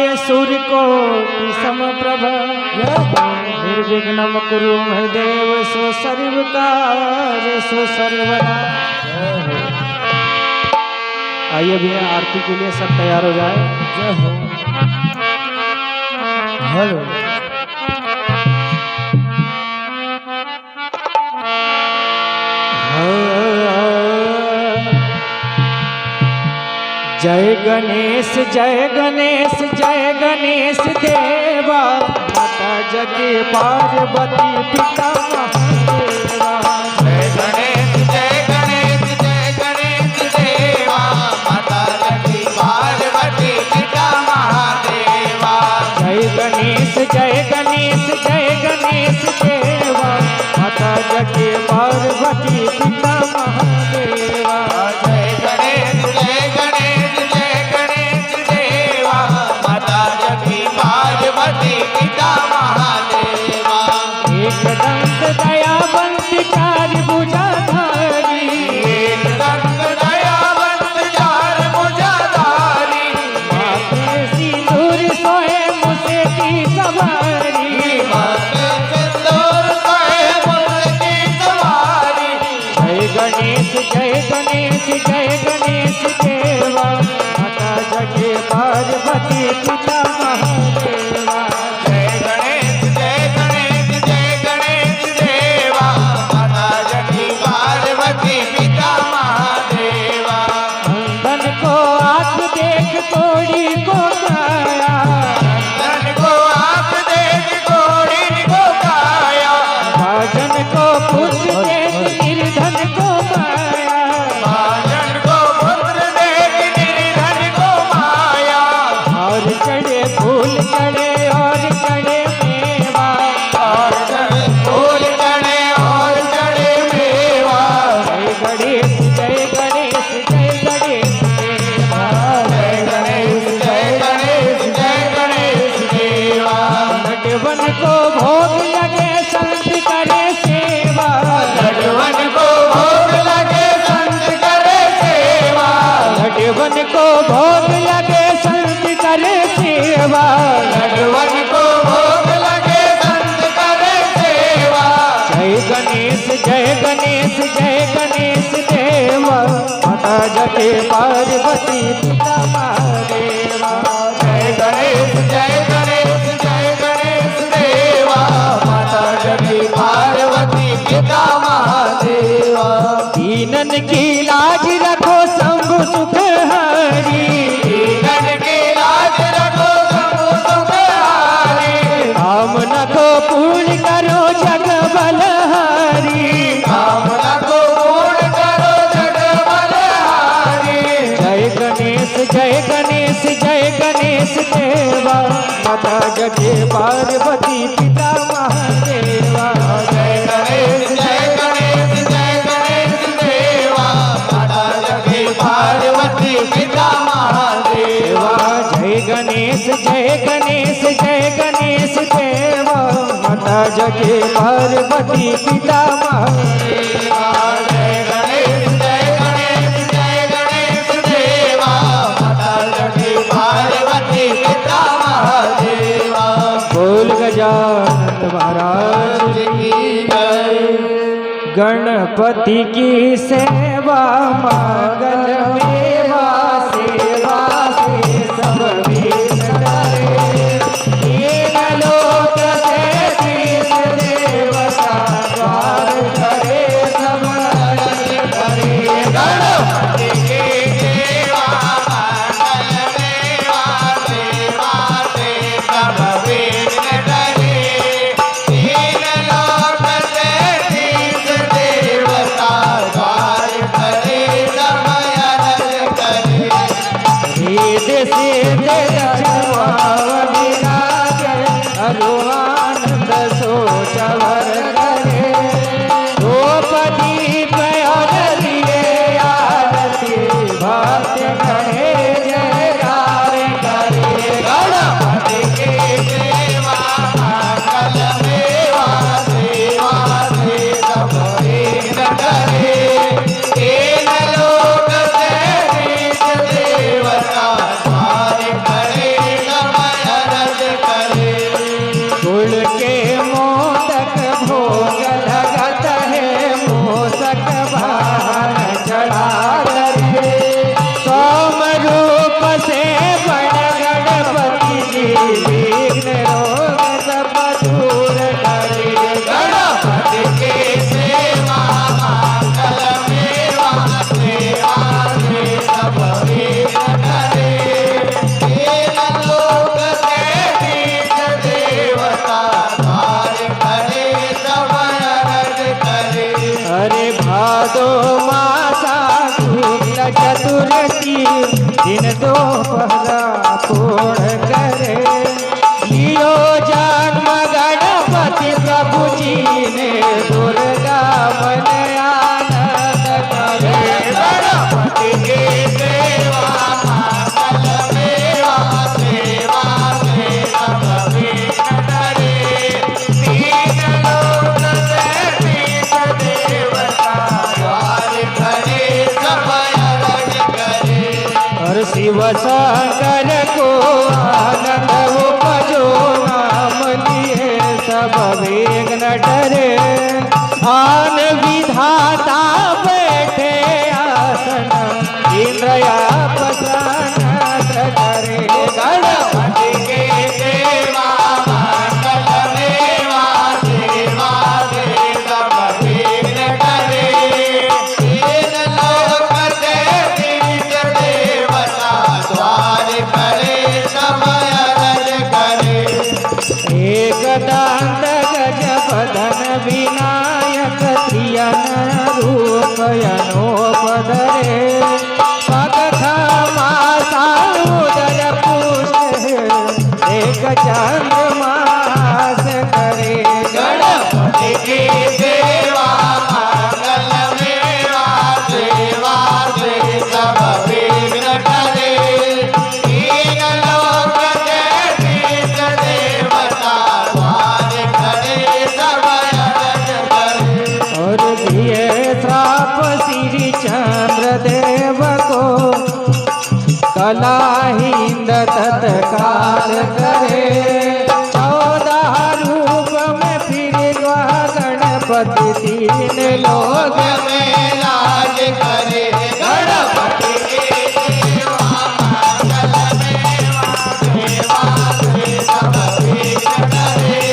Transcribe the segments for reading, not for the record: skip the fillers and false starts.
वक्रतुण्डमहाकाय सूर्यकोटि समप्रभ निर्विघ्नं कुरु मे देव सर्वकार्येषु सर्वदा। आइए भैया आरती के लिए सब तैयार हो जाए। जय हो। हेलो जय गणेश जय गणेश जय गणेश देवा माता जगत पार्वती पिता महादेवा। जय गणेश जय गणेश जय गणेश देवा माता जगत पार्वती पिता महादेवा। जय गणेश जय गणेश जय गणेश देवा माता जगत पार्वती पिता महादेवा। जय गणेश जय गणेश जय गणेश देवा माता जगत पार्वती पिता महादेवा। एक दंत दयावंत चार भुजाधारी एक दंत दयावंत चार भुजाधारी माथे सिंदूर सोए मुझसे की सवारी। माथे सिंदूर सोए मुझसे की सवारी। जय गणेश जय गणेश जय गणेश देवा माता जगत पार्वती पिता महादेवा। जय गणेश जय गणेश जय गणेश देवा माता जगत पार्वती पिता महादेवा। अंधन को आँख देख कोड़ी को काया धन को आँख देख कोड़ी को काया। भाजन को पुत्र देख निर्धन को माया। भाजन को पुत्र देख निर्धन को माया। और चढ़े फूल चढ़े और चढ़े मेवा और चढ़े फूल चढ़े और चढ़े मेवा। जय गणेश जय गणेश जय गणेश देवा। जय गणेश जय गणेश जय गणेश देवा। नटवन को भोग लगे संत करे सेवा। नटवन को भोग लगे संत करे सेवा। नटवन को भोग लगे संत करे सेवा। नटवन को भोग लगे संत करे सेवा। जय गणेश जय गणेश जय गणेश देवा माता जगत पार्वती पिता महादेवा। जय गणेश जय गणेश जय गणेश देवा माता जगत पार्वती पिता महादेवा। दीनन की लाज रखो शंभु सुख हरी। दीनन की लाज रखो शंभु सुखहारी। कामना को पूर्ण करो जग बलहारी। कामना को पूर्ण करो जग बलहारी। जय गणेश जय गणेश जय गणेश देवा माता जगत पार्वती पिता महादेवा। जय गणेश जय गणेश जय गणेश देवा माता जगत पार्वती पिता महादेवा। जय गणेश जय गणेश जय गणेश देवा माता जगत पार्वती पिता महादेवा। जय गणेश जय गणेश जय गणेश देवा माता जगत पार्वती पिता महादेवा। बोल गजानन महाराज की जय। गणपति की सेवा मंगल मेवा सेवा से सब विघ्न टरे। तीन लोक से तीस देवता द्वार करे सब नर करे। गणपति की सेवा मंगल मेवा सेवा से सब विघ्न टरे। तीन लोक से तीस देवता द्वार करे सब चतुर्थी दिन दोपहरा पूर्ण करे। लियो जन्म गणपति प्रभु जी ने दुर्गा मन आनंद करे। गणपति की सेवा मंगल मेवा सेवा से सब विघ्न टरे। तीन लोक से तीस देवता द्वार खड़े सब अरज करे। और शिव शंकर को आनंद उपजो नाम लिए सब विघ्न टरे। आन विधाता बैठे आसन इंद्र प्रसन्न करे। गणपति की सेवा मंगल मेवा सेवा से सब विघ्न टरे। तीन लोक से तीस देवता द्वार खड़े सब अरज करे। एक दांत गजबदन विनायक थियन रूप अनोपधरे। पग खमा साउदर पुष्ट एक चंद्रमास करे। गणपति की सेवा मंगल मेवा सेवा से सब विघ्न टरे। तीन लोक से तीस देवता द्वार खड़े सब अरज करे। और दिए श्राप श्री चंद्र देव को कलाहिंद तत्काल करे। 14 रूप में फिर गणपति तीन लोक में राज करे। गणपति की सेवा मंगल मेवा सेवा से सब विघ्न टरे।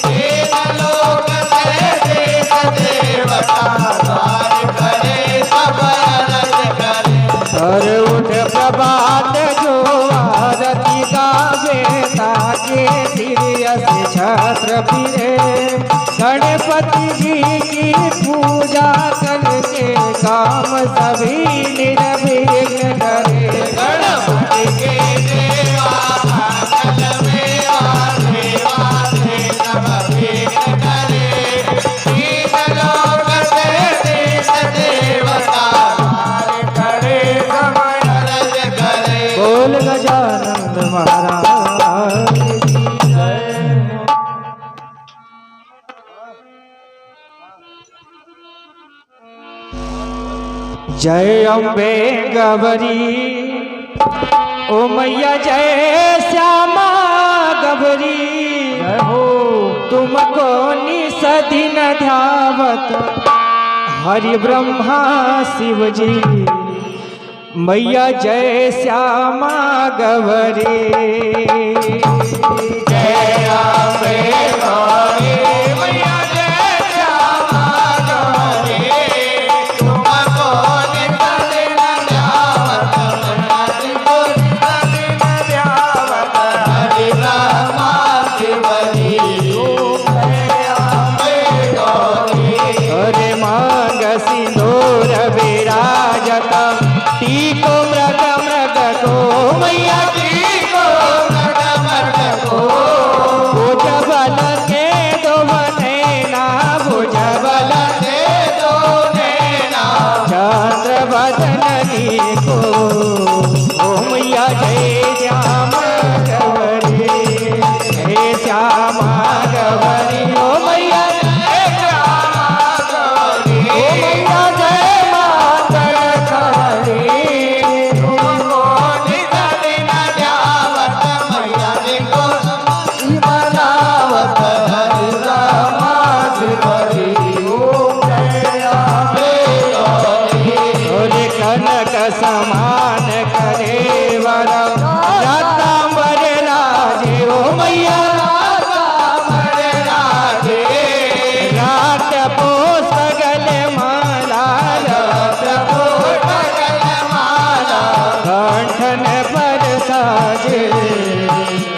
तीन लोक से तीस देवता द्वार खड़े सब अरज करे। और उठ प्रभात जो आरती गावे ताके सिरस छत्र फिरे। गणपति जी की पूजा करके काम सभी निर्विघ्न करे। गणपति की सेवा मंगल मेवा सेवा से सब विघ्न टरे। तीन लोक से तीस देवता द्वार खड़े सब अरज करे। बोल गजानंद महाराज की जय। जय अम्बे गबरी ओ मैया जय श्यामा गबरी। हो तुमको निस दिन ध्यावत हरि ब्रह्मा शिव जी। मैया जय श्यामा गबरी। जय अम्बे गौरी मैया जय श्यामा गौरी। तुमको नित दिन ध्यावत तुमको नित दिन ध्यावत हरि ब्रह्मा शिव जी। जय अम्बे गौरी। अरे मांग सिंदूर विराजत टीको मृग मृग को। मैया टीको मृग मृग को। भुजबल के दो नैना भुजबल से दो नैना चंद्र बदननी को। ओ मैया जय श्यामा गौरी जय श्यामा गौरी। ओ मैया जय श्यामा गौरी। ओ मैया जय मातर गौरी। तुमको नित दिन ध्यावत मैया को मनावत हरि ब्रह्मा शिव जी। जय अम्बे गौरी। और कनक समान करे वर रातांबर राजे। ओ मैया रात पोष गल माला कंठन पर साजे।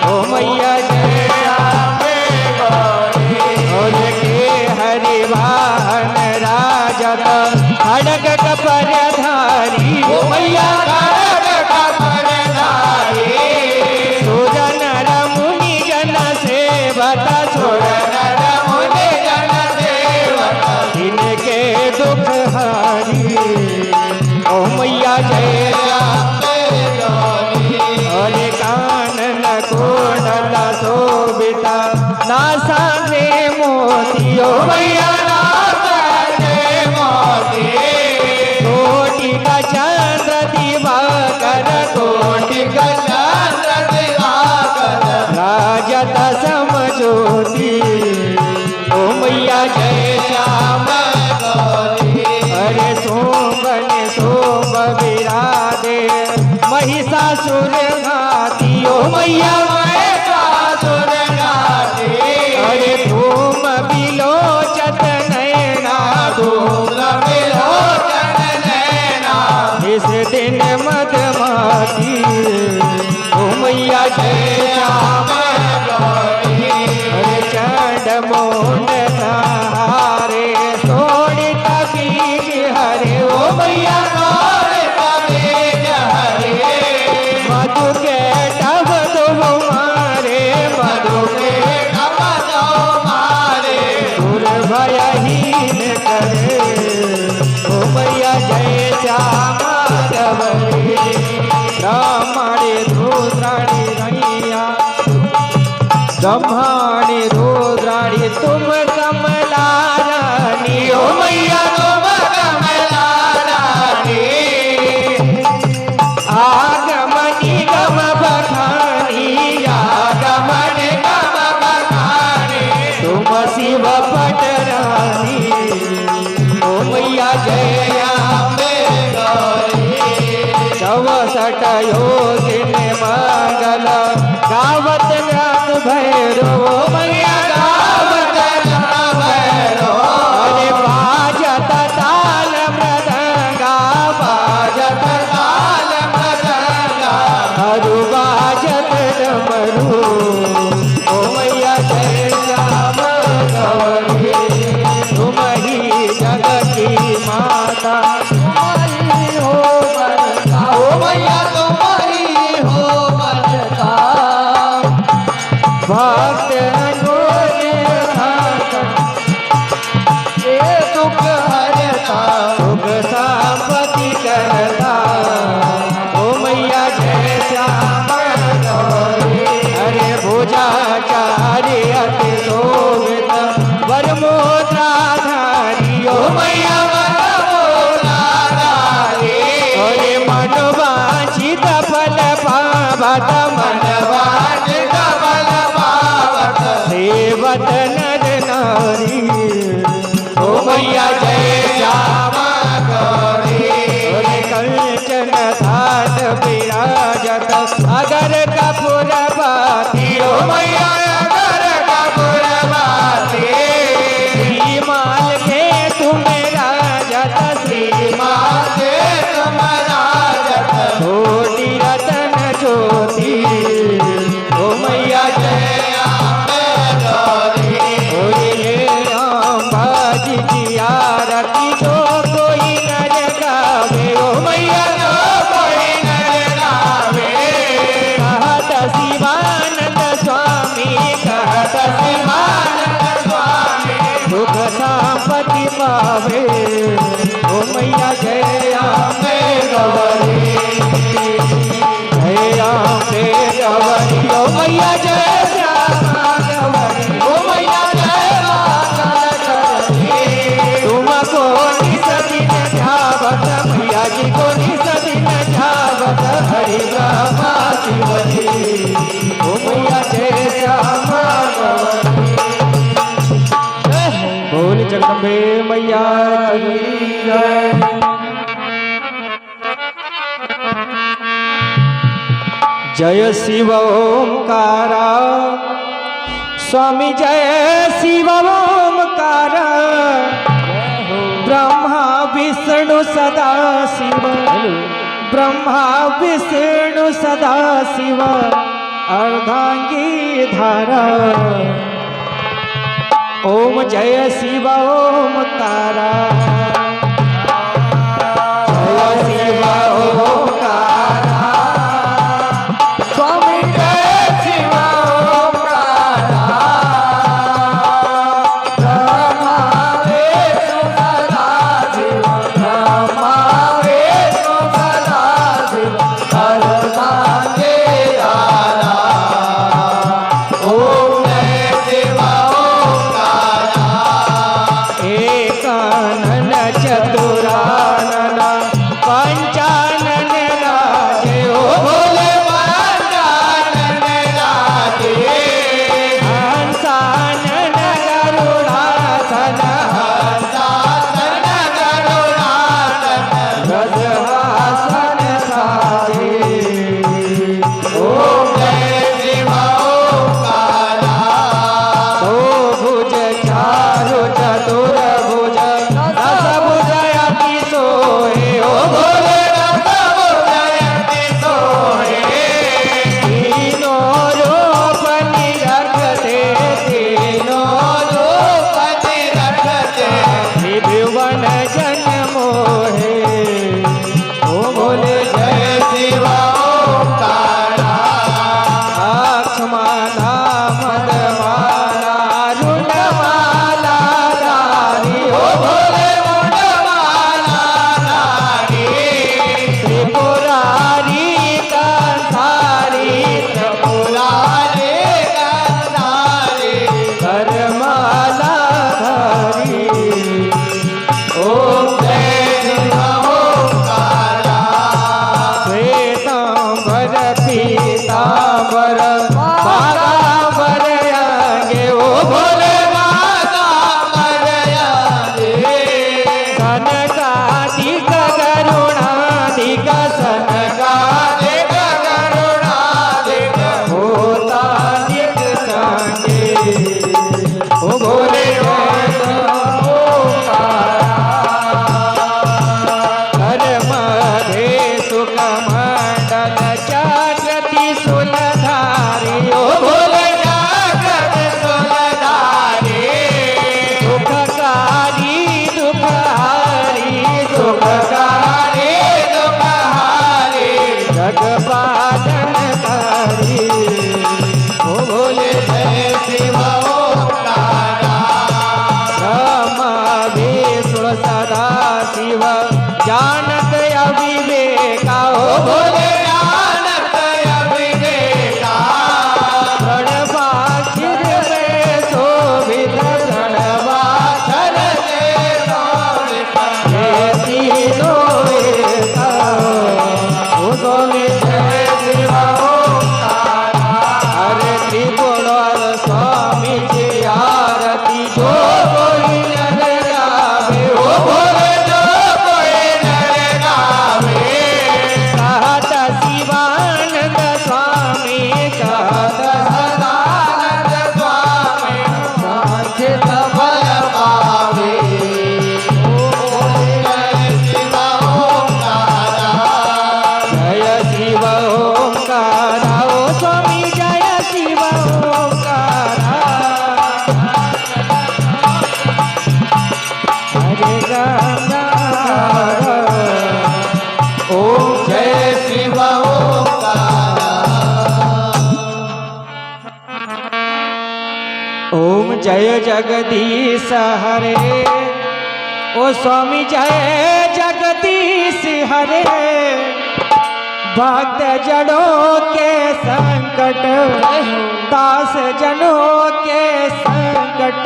ओ मैया जय और के हरिवाहन राजत खड़ग कपर धारी। ओ मैया ओ मैया जय श्याम जोरी अरे कानन कोडल शोभिता नासा रे मोती ओ मैया कोटि का चंद्र दिवाकर कोटि का चंद्र दिवाकर राजत समझोती ओ मैया जय श्याम गौरी अरे सोमन सोम विराधे महिषासुर घाती ओ मैया महिषासुर घाती अरे धूम बिलोचत नैना धूम्र विलोचन नैना इस दिन मधुमाती ओ मैया जय श्याम गौरी अरे चंड मोहन सहारे सोड़ित बीज हरे ओ मैया मधु के टब तुम मारे मधु के सुर भयहीन करे ओ मैया जय श्याम गवरी ब्राह्मणी रुद्राणी रैया ब्रह्माणी रुद्राणी तुम कमला रानी ओ मैया तुम कमला रानी आगमनी गम बखानी आगमन गम बखानी तुम शिव पटरानी ओ मैया जय अम्बे गौरी 64 योगिन मंगल गावत नाथ भैरव मैया गावत नाथ भैरव अरे बाजत ताल मृदंगा बाजत ताल मृदंगा हरु बाजत डमरू ओ मैया जय श्याम गौरी तुम ही जगत की माता तुम्हारी हो बरता ओ मैया तुम्हारी हो मरता भक्त अनमोल भागत ये दुख हरता सुख संपत्ति करता ओ मैया जय श्याम गौरी अरे भुजाचार्य अति शोभित वरमोद्राधारी ओ मैया अरे मनवांछित फल पावत मनवांछित फल पावत सेवत नर नारी ओ मैया जय श्याम गौरी अरे कंचन थाल विराजत अगर कपूर बाती ओ मैया अगर कपूर बाती श्रीमाल के तुम राजत माते तुम राजत छोटी रतन ज्योति ओ मैया जय अम्बे गौरी ओरे राम बाजी की आरती जो कोई नर गावे ओ मैया जो कोई नर गावे कहत शिवानंद स्वामी कहत शिवानंद स्वामी सुख संपत्ति पावे ओ मैया जय अम्बे गौरी जय अम्बे गौरी ओ मैया जय श्यामा गौरी ओ मैया जय मंगल करती तुमको निस दिन ध्यावत मैया जी को निस दिन ध्यावत हरि ब्रह्मा शिवजी ओ मैया जय श्यामा बोल जगदम्बे मैया की जय जय शिव ओंकारा स्वामी जय शिव ओंकारा ब्रह्मा विष्णु सदा शिव ब्रह्मा विष्णु सदा शिव अर्धांगी धारा ओम जय शिव ओंकारा जय शिव ओंकारा स्वामी जय शिव ओंकारा ब्रह्मा विष्णु सदा शिव ब्रह्मा विष्णु अविवेका ओ बोले जानत अविवेका प्रणवाक्षर में शोभित प्रणवाक्षर में शोभित ये तीनों एका ओ स्वामी जय शिव ओंकारा हरे त्रिगुण स्वामी जी आरती जो कोई नर गावे ओ बोले जो कोई नर गावे कहत शिवानंद स्वामी कहत सदानंद स्वामी सांचित फल पावे जय शिव ओंकारा जय शिव ओंकारा ओ स्वामी जय शिव ओंकारा हरे गंगा ओम जय शिव ओंकारा ओम जय जगदीश हरे ओ स्वामी जय जगदीश हरे भक्त जनों के संकट दास जनों के संकट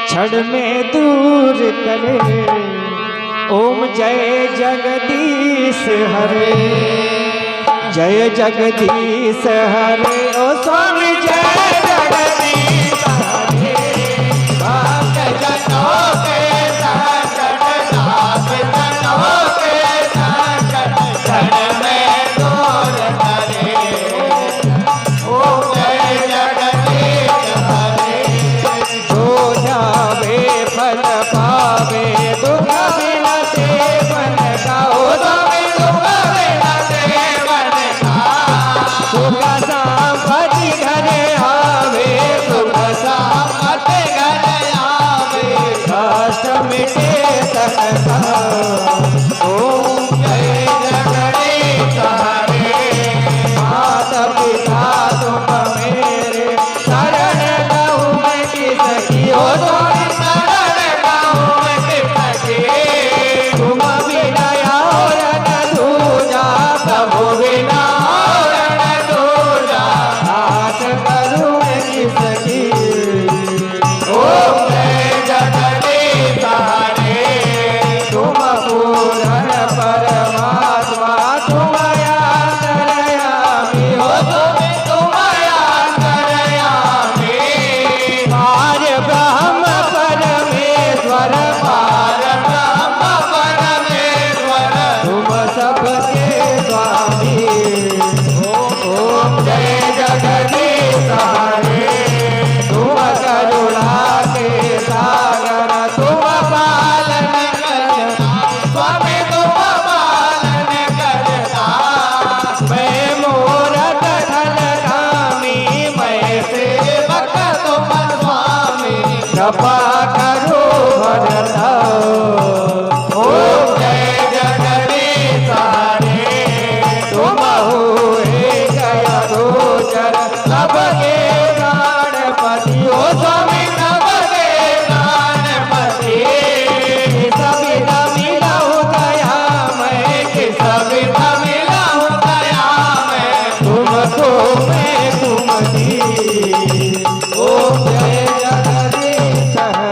क्षण में दूर करे ओम जय जगदीश हरे जय जगदीश हरे ओ स्वामी जय जगदीश हरे भक्त जनों के संकट दास जनों के संकट क्षण में दूर करे ओम जय जगदीश हरे जो जावे फल पावे दुख बिना सेवन का ओ स्वामी दुख बिना सेवन का सुख संपत्ति घरे आवे सुख संपत्ति घर आवे कष्ट मिटे सकता ओम जय जगदीश हरे माता पिता तुम मेरे शरण गहूँ मैं किसकी ओ ओ स्वामी शरण गाँव किसके तुम बिना और न दूजा प्रभु बिना और न दूजा आस करूँ मैं किसकी ओम जय जगदीश हरे तुम पूर्ण परमात्मा तुम अंतर्यामी ओ हो स्वामी तुम अंतर्यामी आर्य ब्रह्म परमेश्वर पार ब्रह्म परमेश्वर तुम सबके स्वामी ओम जय जगदीश हरे तुम करुणा के सागर तुम पालन करता स्वामी तुम पालन करता मैं मूरत धन कामी मैं सेवक तुम स्वामी कृपा करो भरता ओम जय जगदीश हरे तुम हुए गया गोचर सबके प्राणपति ओ स्वामी सबके प्राणपति सभी मिलहु गया मैं किस सविता मिला दया में तुमको मैं तुम दी ओम जय जगदीश हरे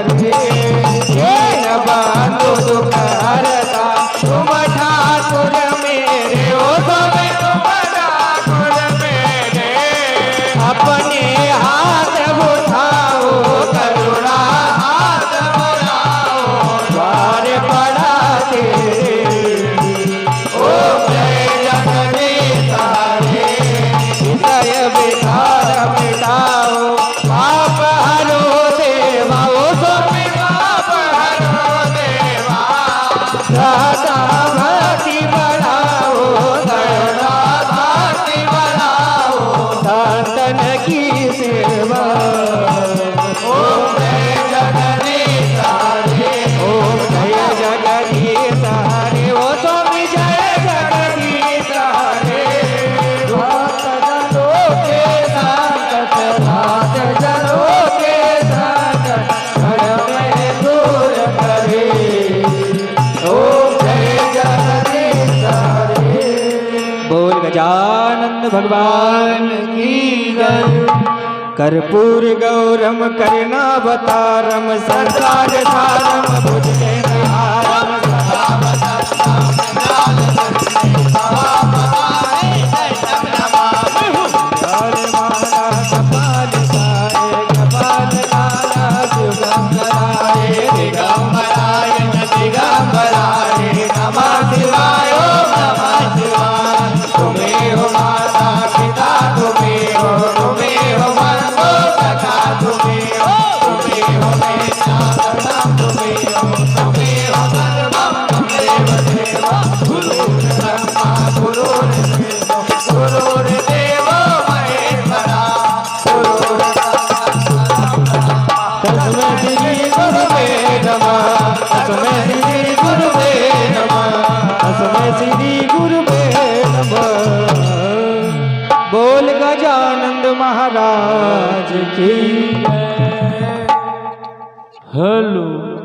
भगवान की जय। कर्पूर गौरम करुणावतारम संसार सारम भुजगेन्द्रहारम बोल गजानंद महाराज की। हेलो।